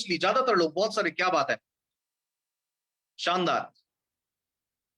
Mostly ज्यादातर लोग, बहुत सारे, क्या बात है, शानदार।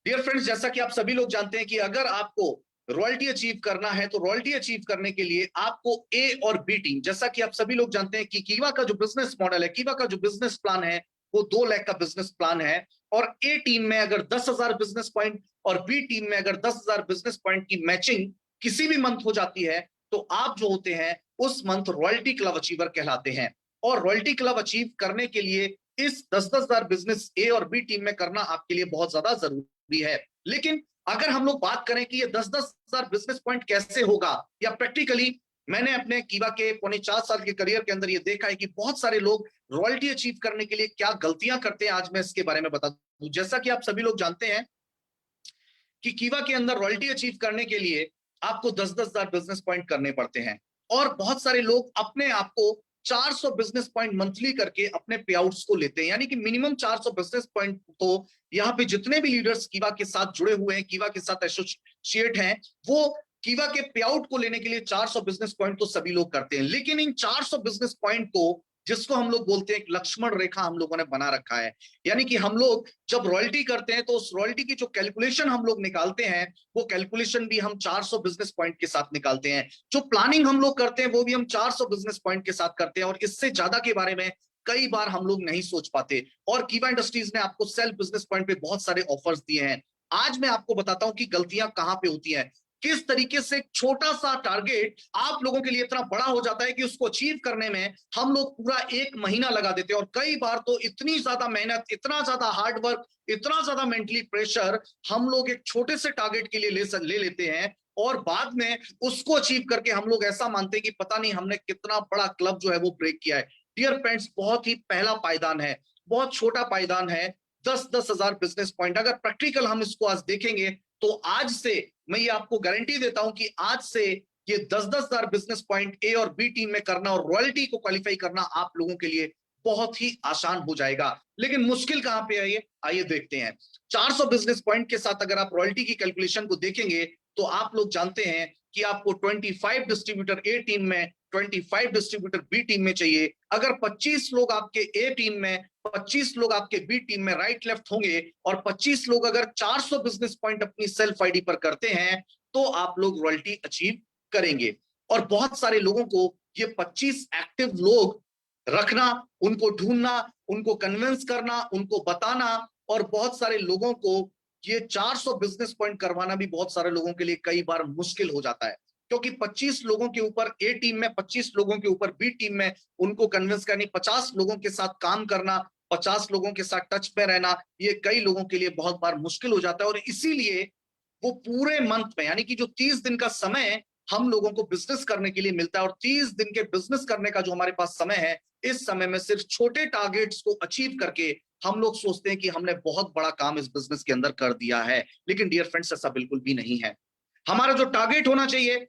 डियर फ्रेंड्स, जैसा कि आप सभी लोग जानते हैं कि अगर आपको रॉयल्टी अचीव करना है तो रॉयल्टी अचीव करने के लिए आपको ए और बी टीम, जैसा कि आप सभी लोग जानते हैं कि कीवा का जो बिजनेस मॉडल है, कीवा का जो बिजनेस प्लान है, वो 2 लाख का बिजनेस प्लान है। और ए टीम में अगर 10,000 बिजनेस पॉइंट और बी टीम में अगर 10,000 बिजनेस पॉइंट की मैचिंग किसी भी मंथ हो जाती है तो आप जो होते हैं उस मंथ रॉयल्टी क्लब अचीवर कहलाते हैं। और रॉयल्टी क्लब अचीव करने के लिए इस 10,000 बिजनेस ए और बी टीम में करना आपके लिए बहुत ज्यादा जरूरी है। लेकिन अगर हम लोग बात करें कि ये 10,000 बिजनेस पॉइंट कैसे होगा, या प्रैक्टिकली, मैंने अपने कीवा के पौने 4 साल के करियर के अंदर ये देखा है कि बहुत सारे लोग रॉयल्टी अचीव करने के लिए क्या गलतियां करते हैं, आज मैं इसके बारे में बता दूं। जैसा कि आप सभी लोग जानते हैं कि कीवा के अंदर रॉयल्टी अचीव करने के लिए आपको 10,000 बिजनेस पॉइंट करने पड़ते हैं। और बहुत सारे लोग अपने आप को 400 बिजनेस पॉइंट मंथली करके अपने पे आउट्स को लेते हैं, यानी कि मिनिमम 400 बिजनेस पॉइंट। तो यहाँ पे जितने भी लीडर्स कीवा के साथ जुड़े हुए हैं, कीवा के साथ एसोसिएट हैं, वो कीवा के पे आउट को लेने के लिए 400 बिजनेस पॉइंट तो सभी लोग करते हैं। लेकिन इन 400 बिजनेस पॉइंट को, जिसको हम लोग बोलते हैं एक लक्ष्मण रेखा, हम लोगों ने बना रखा है। यानी कि हम लोग जब रॉयल्टी करते हैं तो उस रॉयल्टी की जो कैलकुलेशन हम लोग निकालते हैं, वो कैलकुलेशन भी हम 400 बिजनेस पॉइंट के साथ निकालते हैं। जो प्लानिंग हम लोग करते हैं वो भी हम 400 बिजनेस पॉइंट के साथ करते हैं। और इससे ज्यादा के बारे में कई बार हम लोग नहीं सोच पाते। और कीवा इंडस्ट्रीज ने आपको सेल्फ बिजनेस पॉइंट पे बहुत सारे ऑफर्स दिए हैं। आज मैं आपको बताता हूं कि गलतियां कहां पे होती हैं, किस तरीके से छोटा सा टारगेट आप लोगों के लिए इतना बड़ा हो जाता है कि उसको अचीव करने में हम लोग पूरा 1 महीना लगा देते हैं। और कई बार तो इतनी ज्यादा मेहनत, इतना ज्यादा हार्ड वर्क, इतना ज्यादा मेंटली प्रेशर हम लोग एक छोटे से टारगेट के लिए ले लेते हैं, और बाद में उसको अचीव करके हम लोग ऐसा मानते हैं कि पता नहीं हमने कितना बड़ा क्लब जो है वो ब्रेक किया है। डियर फ्रेंड्स, बहुत ही पहला पायदान है, बहुत छोटा पायदान है, 10,000 बिजनेस पॉइंट। अगर प्रैक्टिकल हम इसको आज देखेंगे तो आज से मैं ये आपको गारंटी देता हूं कि आज से ये 10,000 बिजनेस पॉइंट ए और बी टीम में करना और रॉयल्टी को क्वालिफाई करना आप लोगों के लिए बहुत ही आसान हो जाएगा। लेकिन मुश्किल कहां पे है, ये आइए देखते हैं। 400 बिजनेस पॉइंट के साथ अगर आप रॉयल्टी की कैलकुलेशन को देखेंगे तो आप लोग जानते हैं कि आपको 25 डिस्ट्रीब्यूटर ए टीम में, 25 डिस्ट्रीब्यूटर बी टीम में चाहिए। अगर 25 लोग आपके ए टीम में, 25 लोग आपके बी टीम में राइट लेफ्ट होंगे, और 25 लोग अगर 400 बिजनेस पॉइंट अपनी सेल्फ आईडी पर करते हैं तो आप लोग रॉयल्टी अचीव करेंगे। और बहुत सारे लोगों को ये 25 एक्टिव लोग रखना, उनको ढूंढना, उनको कन्विंस करना, उनको बताना, और बहुत सारे लोगों को ये 400 बिजनेस पॉइंट करवाना भी बहुत सारे लोगों के लिए कई बार मुश्किल हो जाता है। क्योंकि 25 लोगों के ऊपर ए टीम में, 25 लोगों के ऊपर बी टीम में उनको कन्विंस करनी, 50 लोगों के साथ काम करना, 50 लोगों के साथ टच में रहना, ये कई लोगों के लिए बहुत बार मुश्किल हो जाता है। और इसीलिए वो पूरे मंथ में, यानी कि जो 30 दिन का समय हम लोगों को बिजनेस करने के लिए मिलता है, और 30 दिन के बिजनेस करने का जो हमारे पास समय है, इस समय में सिर्फ छोटे टारगेट्स को अचीव करके हम लोग सोचते हैं कि हमने बहुत बड़ा काम इस बिजनेस के अंदर कर दिया है। लेकिन डियर फ्रेंड्स, ऐसा बिल्कुल भी नहीं है। हमारा जो टारगेट होना चाहिए,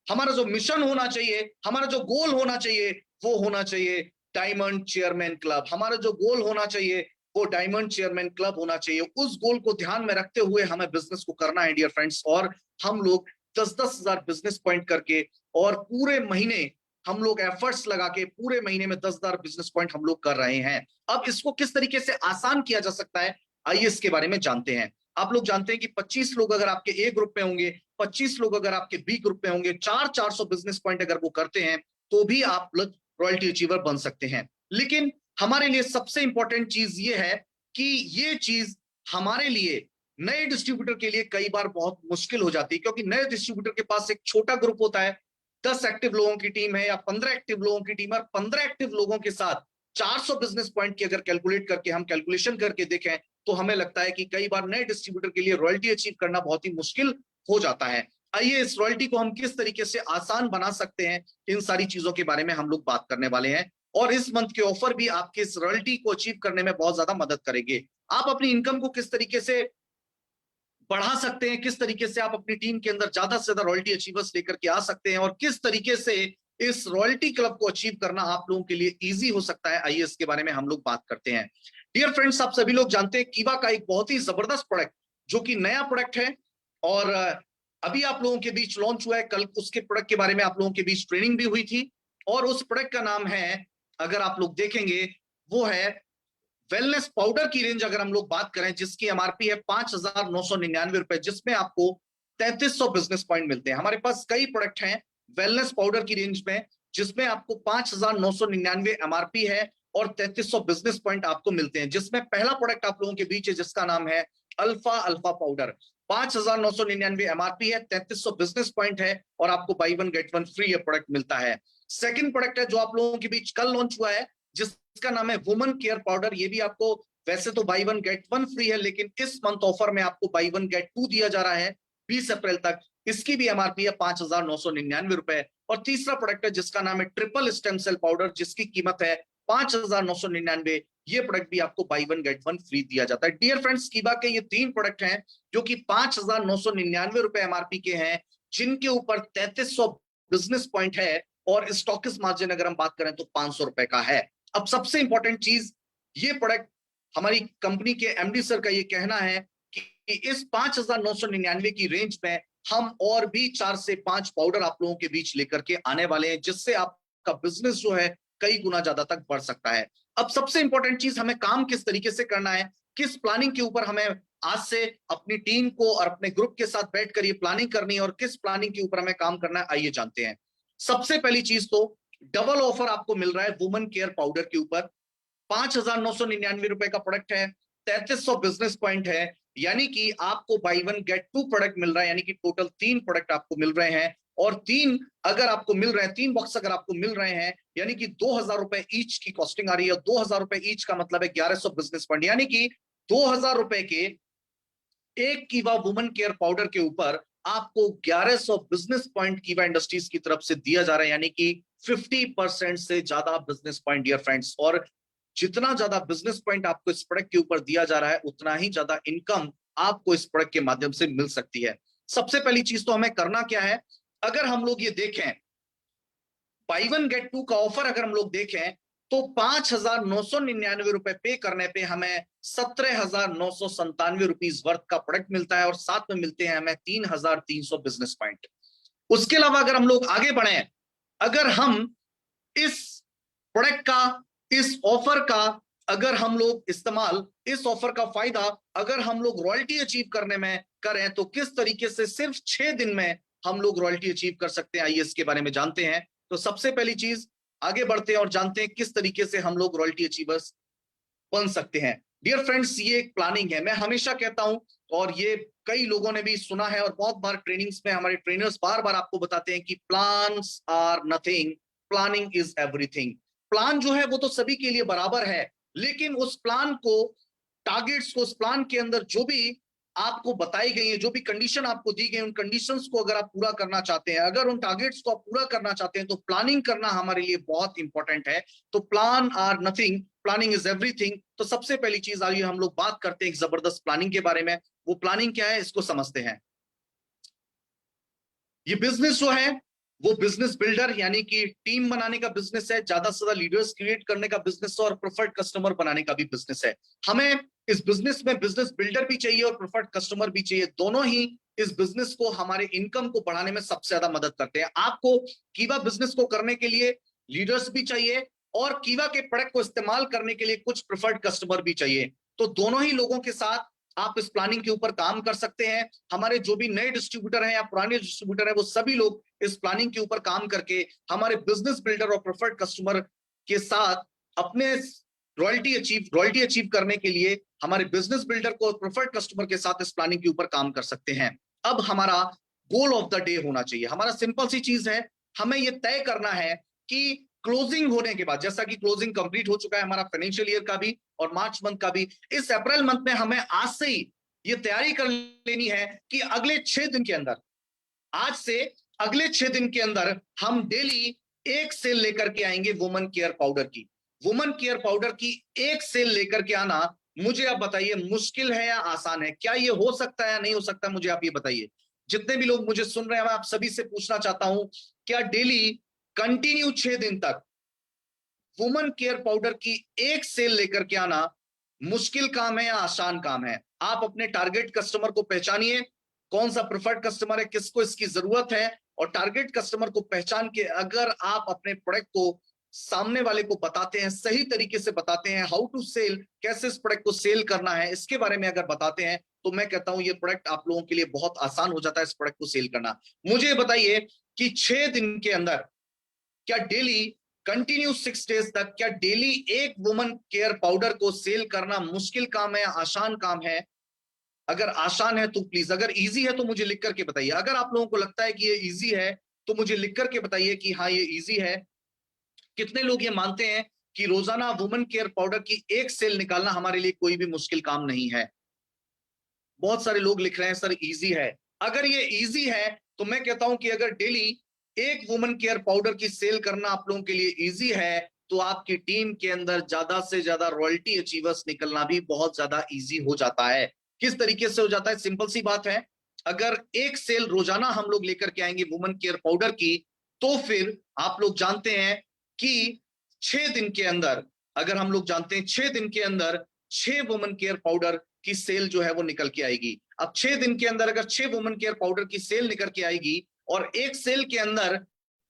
हमारा जो मिशन होना चाहिए, हमारा जो गोल होना चाहिए, वो होना चाहिए डायमंड चेयरमैन क्लब। हमारा जो गोल होना चाहिए वो डायमंड चेयरमैन क्लब होना चाहिए। उस गोल को ध्यान में रखते हुए हमें बिजनेस को करना है डियर फ्रेंड्स। और हम लोग 10,000 बिजनेस पॉइंट करके, और पूरे महीने हम लोग एफर्ट्स लगा के पूरे महीने में 10,000 बिजनेस पॉइंट हम लोग कर रहे हैं। अब इसको किस तरीके से आसान किया जा सकता है, आइए इसके बारे में जानते हैं। आप लोग जानते हैं कि 25 लोग अगर आपके ए ग्रुप में होंगे, 25 लोग अगर आपके बी ग्रुप में होंगे, 400 बिजनेस पॉइंट अगर वो करते हैं तो भी आप लोग रॉयल्टी अचीवर बन सकते हैं। लेकिन हमारे लिए सबसे इंपॉर्टेंट चीज ये है कि ये चीज हमारे लिए, नए डिस्ट्रीब्यूटर के लिए कई बार बहुत मुश्किल हो जाती है। क्योंकि नए डिस्ट्रीब्यूटर के पास एक छोटा ग्रुप होता है, 10 एक्टिव लोगों की टीम है या 15 एक्टिव लोगों की टीम है, और 15 एक्टिव लोगों के साथ 400 बिजनेस पॉइंट की अगर कैलकुलेट करके हम कैलकुलेशन करके देखें तो हमें लगता है कि कई बार नए डिस्ट्रीब्यूटर के लिए रॉयल्टी अचीव करना बहुत ही मुश्किल हो जाता है। आइए इस रॉयल्टी को हम किस तरीके से आसान बना सकते हैं, इन सारी चीजों के बारे में हम लोग बात करने वाले हैं। और इस मंथ के ऑफर भी आपके इस रॉयल्टी को अचीव करने में बहुत ज्यादा मदद करेंगे। आप अपनी इनकम को किस तरीके से बढ़ा सकते हैं, किस तरीके से आप अपनी टीम के अंदर ज्यादा से ज्यादा रॉयल्टी अचीवर्स लेकर के आ सकते हैं, और किस तरीके से इस रॉयल्टी क्लब को अचीव करना आप लोगों के लिए इजी हो सकता है, आइए इसके बारे में हम लोग बात करते हैं। डियर फ्रेंड्स, आप सभी लोग जानते हैं कीवा का एक बहुत ही जबरदस्त प्रोडक्ट, जो कि नया प्रोडक्ट है, और अभी आप लोगों के बीच लॉन्च हुआ है। कल उसके प्रोडक्ट के बारे में आप लोगों के बीच ट्रेनिंग भी हुई थी, और उस प्रोडक्ट का नाम है, अगर आप लोग देखेंगे वो है वेलनेस पाउडर की रेंज। अगर हम लोग बात करें जिसकी एमआरपी है 5,999 रुपए, जिसमें आपको 3300 बिजनेस पॉइंट मिलते हैं। हमारे पास कई प्रोडक्ट हैं वेलनेस पाउडर की रेंज में जिसमें आपको 5,999 एमआरपी है और 3300 बिजनेस पॉइंट आपको मिलते हैं, जिसमें पहला प्रोडक्ट आप लोगों के बीच है जिसका नाम है अल्फा अल्फा पाउडर। 5,999 एमआरपी है, 3300 बिजनेस पॉइंट है और आपको buy one get one free ये प्रोडक्ट मिलता है। सेकंड प्रोडक्ट है जो आप लोगों के बीच कल लॉन्च हुआ है जिसका नाम है वुमन केयर पाउडर। ये भी आपको वैसे तो by one get one free है, लेकिन इस मंथ ऑफर में आपको बाई वन गेट टू दिया जा रहा है 20 अप्रैल तक। इसकी भी एमआरपी है 5,999 रुपए। और तीसरा प्रोडक्ट है जिसका नाम है ट्रिपल स्टेम सेल पाउडर, जिसकी कीमत है 5,999। ये प्रोडक्ट भी आपको buy one get one free दिया जाता है। डियर फ्रेंड्स, कीबा के ये तीन प्रोडक्ट हैं जो कि 5,999 रुपए एमआरपी के हैं, जिनके ऊपर 3300 बिजनेस पॉइंट है और स्टॉकिस मार्जिन अगर हम बात करें तो 500 रुपए का है। अब सबसे इंपॉर्टेंट चीज, ये प्रोडक्ट हमारी कंपनी के एमडी सर का ये कहना है कि इस 5,999 की रेंज में हम और भी 4 से 5 पाउडर आप लोगों के बीच लेकर के आने वाले हैं, जिससे आपका बिजनेस जो है कई गुना ज्यादा तक बढ़ सकता है। अब सबसे इंपॉर्टेंट चीज, हमें काम किस तरीके से करना है, किस प्लानिंग के ऊपर हमें आज से अपनी टीम को और अपने ग्रुप के साथ बैठकर ये प्लानिंग करनी है और किस प्लानिंग के ऊपर हमें काम करना है, आइए जानते हैं। सबसे पहली चीज तो डबल ऑफर आपको मिल रहा है वुमन केयर पाउडर के ऊपर। 5,999 रुपए का प्रोडक्ट है, 3300 बिजनेस पॉइंट है, यानी कि आपको buy one get two product मिल रहा है, यानी कि टोटल 3 प्रोडक्ट आपको मिल रहे हैं। और 3 अगर आपको मिल रहे हैं, 3 बॉक्स अगर आपको मिल रहे हैं, यानी कि 2,000 रुपए ईच की कॉस्टिंग आ रही है। 2,000 रुपए ईच का मतलब है 1,100 बिजनेस पॉइंट, यानी कि 2,000 रुपए के एक कीवा वुमन केयर पाउडर के ऊपर आपको 1,100 बिजनेस पॉइंट कीवा इंडस्ट्रीज की तरफ से दिया जा रहा है, यानी कि 50% से ज्यादा बिजनेस पॉइंट डियर फ्रेंड्स। और जितना ज्यादा बिजनेस पॉइंट आपको इस प्रोडक्ट के ऊपर दिया जा रहा है, उतना ही ज्यादा इनकम आपको इस प्रोडक्ट के माध्यम से मिल सकती है। सबसे पहली चीज तो हमें करना क्या है, अगर हम लोग ये देखें बाई वन गेट टू का ऑफर अगर हम लोग देखें तो 5,999 रुपए पे करने पे हमें 17,997 रुपीज वर्थ का प्रोडक्ट मिलता है और साथ में मिलते हैं हमें 3,300 बिजनेस पॉइंट। उसके अलावा अगर हम लोग आगे बढ़े, अगर हम इस प्रोडक्ट का, इस ऑफर का अगर हम लोग इस्तेमाल, इस ऑफर का फायदा अगर हम लोग रॉयल्टी अचीव करने में करें तो किस तरीके से सिर्फ 6 दिन में हम लोग रॉयल्टी अचीव कर सकते हैं, आइए इसके बारे में जानते हैं। तो सबसे पहली चीज, आगे बढ़ते हैं और जानते हैं किस तरीके से हम लोग रॉयल्टी अचीवर्स बन सकते हैं। डियर फ्रेंड्स, ये एक प्लानिंग है, मैं हमेशा कहता हूं और ये कई लोगों ने भी सुना है और बहुत बार ट्रेनिंग्स में हमारे ट्रेनर्स बार बार आपको बताते हैं कि plans are nothing, planning is everything. Plan जो है वो तो सभी के लिए बराबर है, लेकिन उस प्लान को, टारगेट्स को, उस प्लान के अंदर जो भी आपको बताई गई है, जो भी कंडीशन आपको दी गई, उन कंडीशंस को अगर आप पूरा करना चाहते हैं, अगर उन टारगेट्स को आप पूरा करना चाहते हैं, तो प्लानिंग करना हमारे लिए बहुत इंपॉर्टेंट है। तो plan are nothing, planning is everything. तो सबसे पहली चीज आइए हम लोग बात करते हैं एक जबरदस्त प्लानिंग के बारे में। वो प्लानिंग क्या है, इसको समझते हैं। ये बिजनेस जो है वो बिजनेस बिल्डर यानी कि टीम बनाने का बिजनेस है, ज्यादा से ज्यादा लीडर्स क्रिएट करने का बिजनेस है और प्रेफर्ड कस्टमर बनाने का भी बिजनेस है। हमें इस बिजनेस में बिजनेस बिल्डर भी चाहिए और प्रेफर्ड कस्टमर भी चाहिए। दोनों ही इस बिजनेस को, हमारे इनकम को बढ़ाने में सबसे ज्यादा मदद करते हैं। आपको कीवा बिजनेस को करने के लिए लीडर्स भी चाहिए और कीवा के प्रोडक्ट को इस्तेमाल करने के लिए कुछ प्रेफर्ड कस्टमर भी चाहिए। तो दोनों ही लोगों के साथ आप इस प्लानिंग के ऊपर काम कर सकते हैं। हमारे जो भी नए डिस्ट्रीब्यूटर हैं या पुराने डिस्ट्रीब्यूटर हैं, वो सभी लोग इस प्लानिंग के ऊपर काम करके हमारे बिजनेस बिल्डर और प्रेफर्ड कस्टमर के साथ अपने रॉयल्टी अचीव करने के लिए हमारे बिजनेस बिल्डर को प्रेफर्ड कस्टमर के साथ इस प्लानिंग के ऊपर काम कर सकते हैं। अब हमारा गोल ऑफ द डे होना चाहिए, हमारा सिंपल सी चीज है, हमें यह तय करना है कि क्लोजिंग होने के बाद, जैसा कि क्लोजिंग कंप्लीट हो चुका है हमारा फाइनेंशियल ईयर का भी और मार्च मंथ का भी, इस अप्रैल मंथ में हमें आज से ही ये तैयारी कर लेनी है कि अगले 6 दिन के अंदर, आज से अगले 6 दिन के अंदर हम डेली एक सेल लेकर के आएंगे वुमन केयर पाउडर की। वुमन केयर पाउडर की एक सेल लेकर के आना, मुझे आप बताइए मुश्किल है या आसान है? क्या ये हो सकता है या नहीं हो सकता, मुझे आप ये बताइए। जितने भी लोग मुझे सुन रहे हैं, मैं आप सभी से पूछना चाहता हूं, क्या डेली कंटिन्यू 6 दिन तक वुमन केयर पाउडर की एक सेल लेकर के आना मुश्किल काम है या आसान काम है? आप अपने टारगेट कस्टमर को पहचानिए, कौन सा प्रेफर्ड कस्टमर है, किसको इसकी जरूरत है, और टारगेट कस्टमर को पहचान के अगर आप अपने प्रोडक्ट को सामने वाले को बताते हैं, सही तरीके से बताते हैं, हाउ टू सेल, कैसे इस प्रोडक्ट को सेल करना है, इसके बारे में अगर बताते हैं तो मैं कहता हूं ये प्रोडक्ट आप लोगों के लिए बहुत आसान हो जाता है इस प्रोडक्ट को सेल करना। मुझे बताइए कि 6 दिन के अंदर क्या डेली कंटिन्यू 6 डेज तक क्या डेली एक वुमन केयर पाउडर को सेल करना मुश्किल काम है या आसान काम है? अगर आसान है तो प्लीज, अगर इजी है तो मुझे लिख करके बताइए। अगर आप लोगों को लगता है कि ये इजी है तो मुझे लिख करके बताइए कि हाँ ये इजी है। कितने लोग ये मानते हैं कि रोजाना वुमन केयर पाउडर की एक सेल निकालना हमारे लिए कोई भी मुश्किल काम नहीं है? बहुत सारे लोग लिख रहे हैं सर इजी है। अगर ये इजी है तो मैं कहता हूं कि अगर डेली एक वुमन केयर पाउडर की सेल करना आप लोगों के लिए इजी है तो आपकी टीम के अंदर ज्यादा से ज्यादा रॉयल्टी अचीवर्स निकलना भी बहुत ज्यादा इजी हो जाता है। किस तरीके से हो जाता है? सिंपल सी बात है, अगर एक सेल रोजाना हम लोग लेकर के आएंगे वुमन केयर पाउडर की, तो फिर आप लोग जानते हैं कि 6 दिन के अंदर, अगर हम लोग जानते हैं 6 दिन के अंदर 6 वुमन केयर पाउडर की सेल जो है वो निकल के आएगी। अब 6 दिन के अंदर अगर 6 वुमन केयर पाउडर की सेल निकल के आएगी और एक सेल के अंदर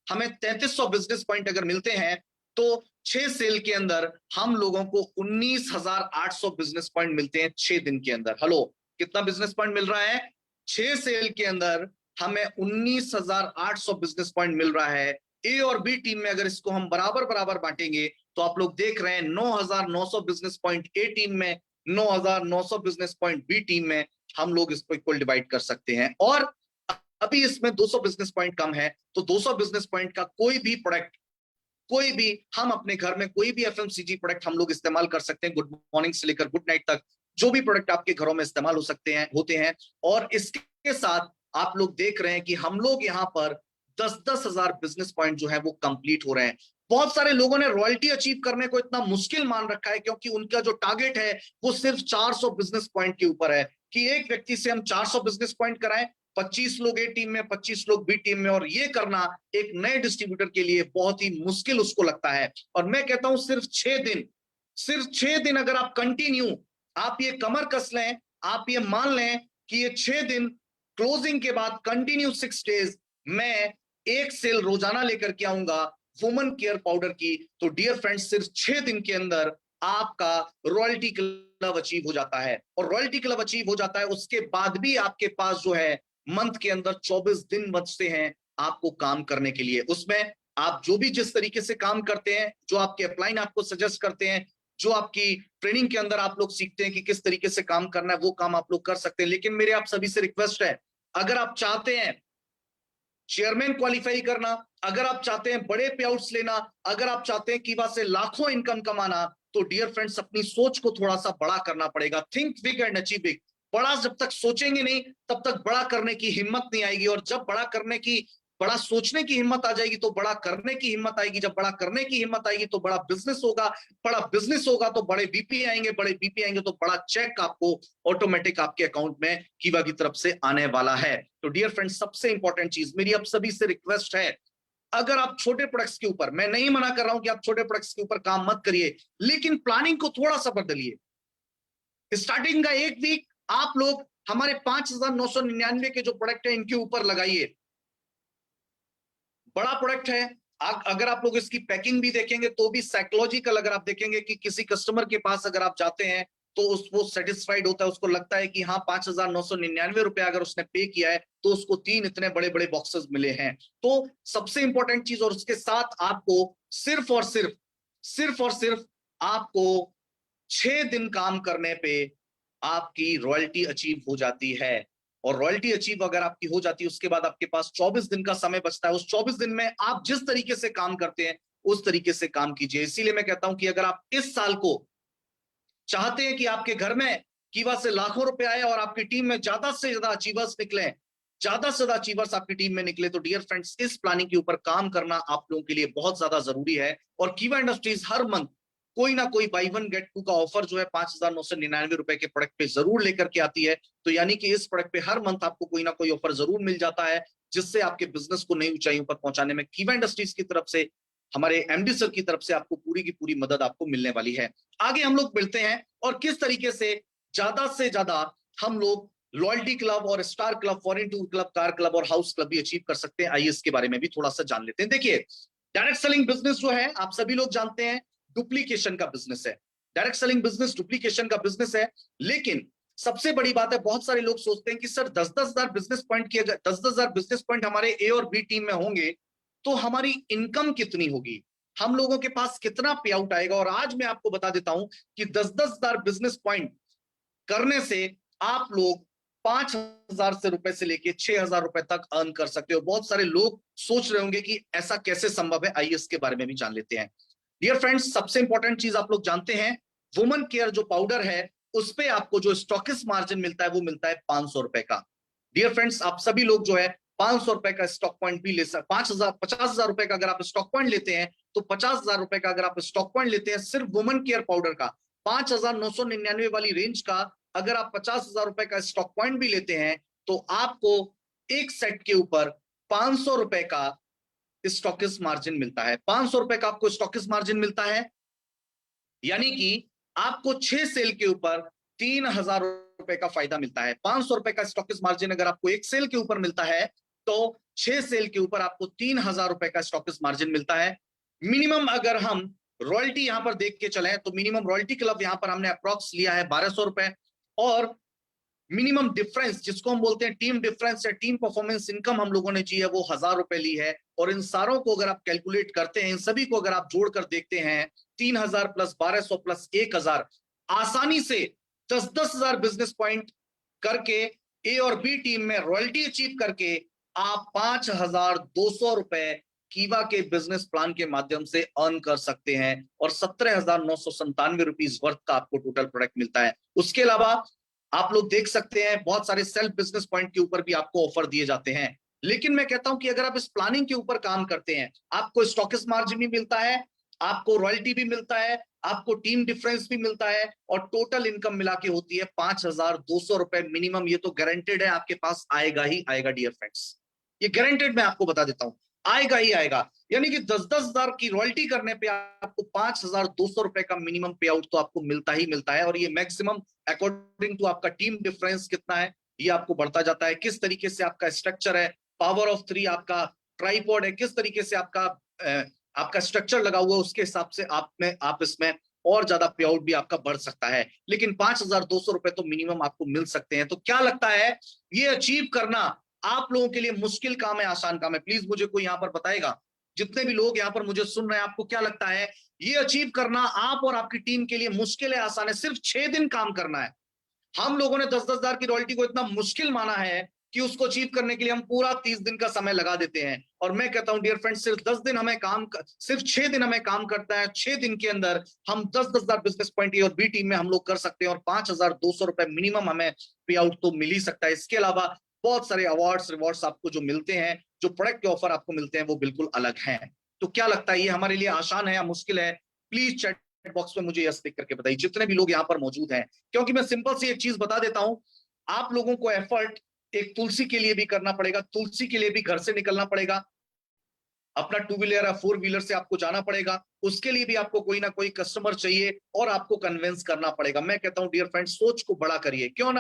हमें 3300 बिजनेस पॉइंट अगर मिलते हैं तो 6 सेल के अंदर हम लोगों को 19,800 बिजनेस पॉइंट मिलते हैं 6 दिन के अंदर। हेलो, कितना बिजनेस पॉइंट मिल रहा है? 6 सेल के अंदर हमें 19,800 बिजनेस पॉइंट मिल रहा है। ए और बी टीम में अगर इसको हम बराबर बराबर बांटेंगे तो आप लोग देख रहे हैं 9,900 बिजनेस पॉइंट ए टीम में, 9,900 बिजनेस पॉइंट बी टीम में। हम लोग इसको इक्वल डिवाइड कर सकते हैं। और अभी इसमें 200 बिजनेस पॉइंट कम है तो 200 बिजनेस पॉइंट का कोई भी प्रोडक्ट, कोई भी हम अपने घर में कोई भी एफएमसीजी प्रोडक्ट हम लोग इस्तेमाल कर सकते हैं, गुड मॉर्निंग से लेकर गुड नाइट तक जो भी प्रोडक्ट आपके घरों में इस्तेमाल हो सकते हैं होते हैं। और इसके साथ आप लोग देख रहे हैं कि हम लोग यहाँ पर 10-10 हजार बिजनेस पॉइंट जो है वो कंप्लीट हो रहे हैं। बहुत सारे लोगों ने रॉयल्टी अचीव करने को इतना मुश्किल मान रखा है क्योंकि उनका जो टारगेट है वो सिर्फ 400 बिजनेस पॉइंट के ऊपर है कि एक व्यक्ति से हम 400 बिजनेस पॉइंट कराएं, 25 लोग ए टीम में, 25 लोग बी टीम में। और ये करना एक नए डिस्ट्रीब्यूटर के लिए बहुत ही मुश्किल उसको लगता है। और मैं कहता हूं सिर्फ 6 दिन, सिर्फ 6 दिन अगर आप कंटिन्यू, आप ये कमर कस लें, आप ये मान लें कि ये 6 दिन क्लोजिंग के बाद कंटिन्यू 6 डेज मैं एक सेल रोजाना लेकर के आऊंगा वुमन केयर पाउडर की, तो डियर फ्रेंड्स सिर्फ 6 दिन के अंदर आपका रॉयल्टी क्लब अचीव हो जाता है। और रॉयल्टी क्लब अचीव हो जाता है उसके बाद भी आपके पास जो है मंथ के अंदर 24 दिन बचते हैं आपको काम करने के लिए। उसमें आप जो भी जिस तरीके से काम करते हैं, जो आपके अपलाइन आपको सजेस्ट करते हैं, जो आपकी ट्रेनिंग के अंदर आप लोग सीखते हैं कि किस तरीके से काम करना है, वो काम आप लोग कर सकते हैं। लेकिन मेरे आप सभी से रिक्वेस्ट है, अगर आप चाहते हैं चेयरमैन क्वालिफाई करना, अगर आप चाहते हैं बड़े पे आउट्स लेना, अगर आप चाहते हैं कि वहां से लाखों इनकम कमाना, तो डियर फ्रेंड्स अपनी सोच को थोड़ा सा बड़ा करना पड़ेगा। Think big and achieve big. बड़ा जब तक सोचेंगे नहीं तब तक बड़ा करने की हिम्मत नहीं आएगी। और जब बड़ा करने की, बड़ा सोचने की हिम्मत आ जाएगी तो बड़ा करने की हिम्मत आएगी। जब बड़ा करने की हिम्मत आएगी तो बड़ा बिजनेस होगा, बड़ा बिजनेस होगा तो बड़े बीपी आएंगे, बड़े बीपी आएंगे तो बड़ा चेक आपको ऑटोमेटिक आपके अकाउंट में कीवा की तरफ से आने वाला है। तो डियर फ्रेंड्स सबसे इंपॉर्टेंट चीज मेरी आप सभी से रिक्वेस्ट है, अगर आप छोटे प्रोडक्ट्स के ऊपर, मैं नहीं मना कर रहा हूं कि आप छोटे प्रोडक्ट्स के ऊपर काम मत करिए, लेकिन प्लानिंग को थोड़ा सा बदलिए। स्टार्टिंग का एक वीक आप लोग हमारे 5,999 के जो प्रोडक्ट है इनके ऊपर लगाइए। बड़ा प्रोडक्ट है, अगर आप लोग इसकी पैकिंग भी देखेंगे तो भी साइकोलॉजिकल, अगर आप देखेंगे कि किसी कस्टमर के पास अगर आप जाते हैं तो वो सेटिस्फाइड होता है, उसको लगता है कि हाँ 5,999 रुपया अगर उसने पे किया है तो उसको 3 इतने बड़े बड़े बॉक्सेस मिले हैं। तो सबसे इंपॉर्टेंट चीज, और उसके साथ आपको सिर्फ और सिर्फ, सिर्फ और सिर्फ आपको 6 दिन काम करने पे आपकी रॉयल्टी अचीव हो जाती है। और रॉयल्टी अचीव अगर आपकी हो जाती है उसके बाद आपके पास 24 दिन का समय बचता है। उस 24 दिन में आप जिस तरीके से काम करते हैं उस तरीके से काम कीजिए। इसीलिए मैं कहता हूं कि अगर आप इस साल को चाहते हैं कि आपके घर में कीवा से लाखों रुपए आए और आपकी टीम में ज्यादा से ज्यादा अचीवर्स निकले, ज्यादा से ज्यादा अचीवर्स आपकी टीम में निकले, तो डियर फ्रेंड्स इस प्लानिंग के ऊपर काम करना आप लोगों के लिए बहुत ज्यादा जरूरी है। और कीवा इंडस्ट्रीज हर मंथ कोई ना कोई बाई वन गेट टू का ऑफर जो है 5,999 रुपए के प्रोडक्ट पे जरूर लेकर के आती है। तो यानी कि इस प्रोडक्ट पे हर मंथ आपको कोई ना कोई ऑफर जरूर मिल जाता है जिससे आपके बिजनेस को नई ऊंचाइयों पर पहुंचाने में कीवा इंडस्ट्रीज की तरफ से, हमारे एमडी सर की तरफ से आपको पूरी की पूरी मदद आपको मिलने वाली है। आगे हम लोग मिलते हैं और किस तरीके से ज्यादा हम लोग लॉयल्टी क्लब और star club, foreign tour club, car club और हाउस क्लब भी अचीव कर सकते हैं, आइए इसके बारे में भी थोड़ा सा जान लेते हैं। देखिए डायरेक्ट सेलिंग बिजनेस जो है आप सभी लोग जानते हैं डुप्लीकेशन का बिजनेस है। डायरेक्ट सेलिंग बिजनेस डुप्लीकेशन का बिजनेस है। लेकिन सबसे बड़ी बात है, बहुत सारे लोग सोचते हैं कि सर 10,000 बिजनेस पॉइंट किया जाए, 10,000 बिजनेस पॉइंट हमारे ए और बी टीम में होंगे तो हमारी इनकम कितनी होगी, हम लोगों के पास कितना पे आउट आएगा। और आज मैं आपको बता देता हूं कि 10,000 बिजनेस पॉइंट करने से आप लोग 5,000 से रुपए से लेके 6,000 रुपए तक अर्न कर सकते हो। बहुत सारे लोग सोच रहे होंगे कि ऐसा कैसे संभव है, आइए इसके बारे में भी जान लेते हैं। डियर फ्रेंड्स, सबसे इंपॉर्टेंट चीज आप लोग जानते हैं, वुमन केयर जो पाउडर है उस पे आपको जो स्टॉकिस मार्जिन मिलता है वो मिलता है 500 रुपए का। डियर फ्रेंड्स, आप सभी लोग जो है 500 रुपए का स्टॉक पॉइंट भी ले सकते, 50,000 रुपए का अगर आप स्टॉक पॉइंट लेते हैं तो 50,000 रुपए का अगर आप स्टॉक पॉइंट लेते हैं सिर्फ वुमन केयर पाउडर का, 5,999 वाली रेंज का अगर आप 50,000 रुपए का स्टॉक पॉइंट भी लेते हैं तो आपको एक सेट के ऊपर 500 रुपए का स्टॉकिस मार्जिन मिलता है। 500 रुपए का आपको स्टॉकिस मार्जिन मिलता है, यानी कि आपको 6 सेल के ऊपर 3,000 रुपए का फायदा मिलता है। 500 रुपए का स्टॉकिस मार्जिन अगर आपको एक सेल के ऊपर मिलता है तो 6 सेल के ऊपर आपको 3,000 रुपए का स्टॉकिस मार्जिन मिलता है। मिनिमम अगर हम रॉयल्टी यहां पर देख के चले तो मिनिमम रॉयल्टी क्लब यहां पर हमने अप्रॉक्स लिया है 1,200 रुपए, और मिनिमम डिफरेंस जिसको हम बोलते हैं टीम डिफरेंस या टीम परफॉर्मेंस इनकम हम लोगों ने जी है वो 1,000 रुपए ली है। और इन सारों को अगर आप कैलकुलेट करते हैं, इन सभी को अगर आप जोड़कर देखते हैं, 3,000 प्लस 1,200 प्लस 1,000, आसानी से 10,000 बिजनेस पॉइंट करके ए और बी टीम में रॉयल्टी अचीव करके आप 5,200 रुपए कीवा के बिजनेस प्लान के माध्यम से अर्न कर सकते हैं और 17,997 रुपीज वर्थ का आपको टोटल प्रोडक्ट मिलता है। उसके अलावा आप लोग देख सकते हैं बहुत सारे सेल्फ बिजनेस पॉइंट के ऊपर भी आपको ऑफर दिए जाते हैं। लेकिन मैं कहता हूं कि अगर आप इस प्लानिंग के ऊपर काम करते हैं, आपको स्टॉकिस मार्जिन भी मिलता है, आपको रॉयल्टी भी मिलता है, आपको टीम डिफरेंस भी मिलता है, और टोटल इनकम मिला के होती है 5,200 रुपए मिनिमम। ये तो गारंटेड है आपके पास आएगा ही आएगा डियर फ्रेंड्स, ये गारंटेड मैं आपको बता देता हूं, आएगा ही आएगा। यानी कि 10,000 की रॉयल्टी करने पे आपको 5,200 रुपए का मिनिमम पे आउट तो आपको मिलता ही मिलता है। और ये मैक्सिमम अकॉर्डिंग टू आपका टीम डिफरेंस कितना है ये आपको बढ़ता जाता है, किस तरीके से आपका स्ट्रक्चर है, पावर ऑफ 3 आपका ट्राइपॉड है, किस तरीके से आपका स्ट्रक्चर लगा हुआ है, उसके हिसाब से आप इसमें और ज्यादा पे आउट भी आपका बढ़ सकता है। लेकिन 5,200 रुपए तो मिनिमम आपको मिल सकते हैं। तो क्या लगता है ये अचीव करना आप लोगों के लिए मुश्किल काम है आसान काम है? प्लीज मुझे कोई यहाँ पर बताएगा, जितने भी लोग यहाँ पर मुझे सुन रहे हैं, आपको क्या लगता है ये अचीव करना आप और आपकी टीम के लिए मुश्किल है आसान है? सिर्फ 6 दिन काम करना है। हम लोगों ने 10,000 की रॉयल्टी को इतना मुश्किल माना है कि उसको अचीव करने के लिए हम पूरा 30 दिन का समय लगा देते हैं। और मैं कहता हूं डियर फ्रेंड, सिर्फ 6 दिन हमें काम करता है। 6 दिन के अंदर हम 10,000 बिजनेस पॉइंट और बी टीम में हम लोग कर सकते हैं और 5,200 रुपए मिनिमम हमें पे आउट तो मिल ही सकता है। इसके अलावा बहुत सारे अवार्ड्स रिवॉर्ड्स आपको जो मिलते हैं, जो प्रोडक्ट के ऑफर आपको मिलते हैं वो बिल्कुल अलग हैं। तो क्या लगता है ये हमारे लिए आसान है या मुश्किल है? प्लीज चैट बॉक्स में मुझे यस लिख करके बताइए, जितने भी लोग यहाँ पर मौजूद हैं। क्योंकि मैं सिंपल सी एक चीज बता देता हूं, आप लोगों को एफर्ट एक तुलसी के लिए भी करना पड़ेगा, तुलसी के लिए भी घर से निकलना पड़ेगा, अपना 2 व्हीलर या 4 व्हीलर से आपको जाना पड़ेगा, उसके लिए भी आपको कोई ना कोई कस्टमर चाहिए और आपको कन्विंस करना पड़ेगा। मैं कहता हूं डियर फ्रेंड, सोच को बड़ा करिए, क्यों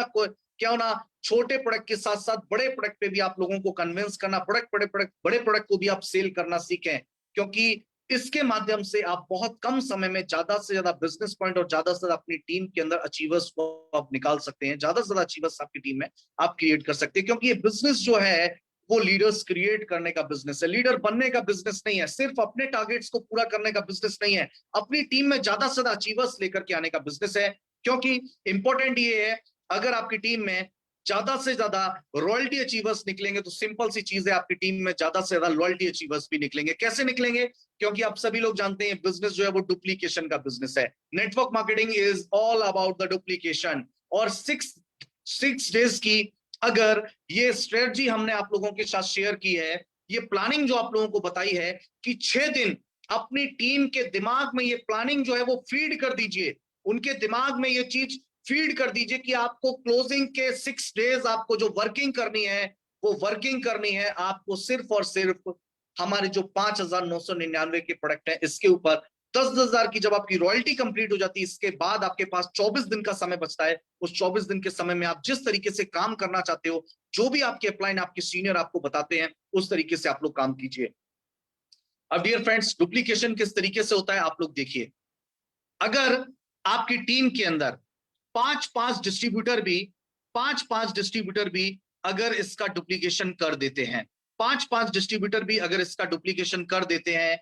ना छोटे प्रोडक्ट के साथ साथ बड़े प्रोडक्ट पे भी आप लोगों को कन्विंस करना, बड़े प्रोडक्ट को भी आप सेल करना सीखें, क्योंकि इसके माध्यम से आप बहुत कम समय में ज्यादा से ज्यादा बिजनेस पॉइंट और ज्यादा से ज्यादा अपनी टीम के अंदर अचीवर्स को आप निकाल सकते हैं, ज्यादा से ज्यादा अचीवर्स आपकी टीम में आप क्रिएट कर सकते हैं। क्योंकि ये बिजनेस जो है वो लीडर्स क्रिएट करने का बिजनेस है, लीडर बनने का बिजनेस नहीं है, सिर्फ अपने टारगेट्स को पूरा करने का बिजनेस नहीं है, अपनी टीम में ज्यादा से ज्यादा अचीवर्स लेकर के आने का बिजनेस है। क्योंकि इंपॉर्टेंट ये है, अगर आपकी टीम में ज्यादा से ज्यादा रॉयल्टी अचीवर्स निकलेंगे तो सिंपल सी चीज है, आपकी टीम में ज्यादा से ज्यादा लॉयल्टी अचीवर्स भी निकलेंगे। कैसे निकलेंगे? क्योंकि आप सभी लोग जानते हैं बिजनेस जो है वो डुप्लीकेशन का बिजनेस है। Network marketing is all about the duplication. और सिक्स डेज की अगर ये स्ट्रेटजी हमने आप लोगों के साथ शेयर की है, ये प्लानिंग जो आप लोगों को बताई है कि 6 दिन अपनी टीम के दिमाग में ये प्लानिंग जो है वो फीड कर दीजिए, उनके दिमाग में ये चीज फीड कर दीजिए कि आपको क्लोजिंग के 6 डेज आपको जो वर्किंग करनी है वो वर्किंग करनी है, आपको सिर्फ और सिर्फ हमारे जो 5,999 के प्रोडक्ट है इसके ऊपर 10,000 की जब आपकी रॉयल्टी कंप्लीट हो जाती है, इसके बाद आपके पास 24 दिन का समय बचता है। उस 24 दिन के समय में आप जिस तरीके से काम करना चाहते हो, जो भी आपके अपलाइन आपके सीनियर आपको बताते हैं, उस तरीके से आप लोग काम कीजिए। अब डियर फ्रेंड्स, डुप्लीकेशन किस तरीके से होता है आप लोग देखिए। अगर आपकी टीम के अंदर पांच पांच डिस्ट्रीब्यूटर भी अगर इसका डुप्लीकेशन कर देते हैं, पांच डिस्ट्रीब्यूटर भी अगर इसका डुप्लीकेशन कर देते हैं,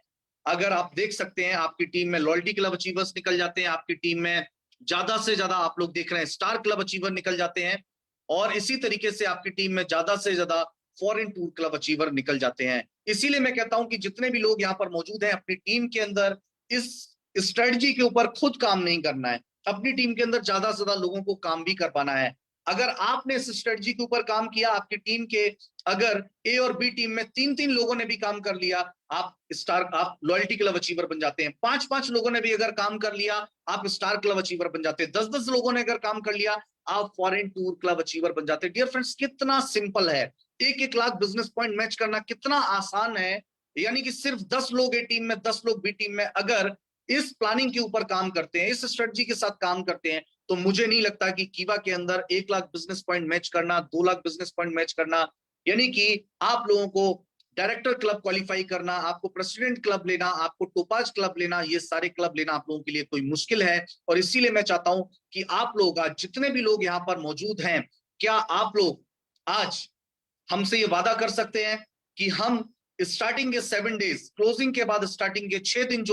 अगर आप देख सकते हैं आपकी टीम में लॉयल्टी क्लब अचीवर्स निकल जाते हैं, आपकी टीम में ज्यादा से ज्यादा आप लोग देख रहे हैं स्टार क्लब अचीवर निकल जाते हैं, और इसी तरीके से आपकी टीम में ज्यादा से ज्यादा फॉरेन टूर क्लब अचीवर निकल जाते हैं। इसीलिए मैं कहता हूं कि जितने भी लोग यहां पर मौजूद हैं, अपनी टीम के अंदर इस स्ट्रेटजी के ऊपर खुद काम नहीं करना है, अपनी टीम के अंदर ज्यादा से ज्यादा लोगों को काम भी करवाना है। अगर आपने इस स्ट्रेटजी के ऊपर काम किया, आपकी टीम के अगर ए और बी टीम में तीन तीन लोगों ने भी काम कर लिया, आप लॉयल्टी क्लब अचीवर बन जाते हैं। पांच पांच लोगों ने भी अगर काम कर लिया, आप स्टार क्लब अचीवर बन जाते हैं। 10-10 लोगों ने अगर काम कर लिया, आप फॉरेन टूर क्लब अचीवर बन जाते हैं। डियर फ्रेंड्स, कितना सिंपल है, 1-1 लाख बिजनेस पॉइंट मैच करना कितना आसान है। यानी कि सिर्फ 10 लोग ए टीम में, 10 लोग बी टीम में अगर इस प्लानिंग के ऊपर काम करते हैं, इस स्ट्रेटजी के साथ काम करते हैं, तो मुझे नहीं लगता कि कीवा के अंदर 1 लाख बिजनेस पॉइंट मैच करना, 2 लाख बिजनेस पॉइंट मैच करना, यानी कि आप लोगों को डायरेक्टर क्लब क्वालिफाई करना, आपको प्रेसिडेंट क्लब लेना, आपको टोपाज क्लब लेना, ये सारे क्लब लेना आप लोगों के लिए कोई मुश्किल है। और इसीलिए मैं चाहता हूं कि आप लोग आज जितने भी लोग यहां पर मौजूद हैं, क्या आप लोग आज हमसे ये वादा कर सकते हैं कि हम स्टार्टिंग के 7 डेज, क्लोजिंग के बाद स्टार्टिंग के 6 दिन जो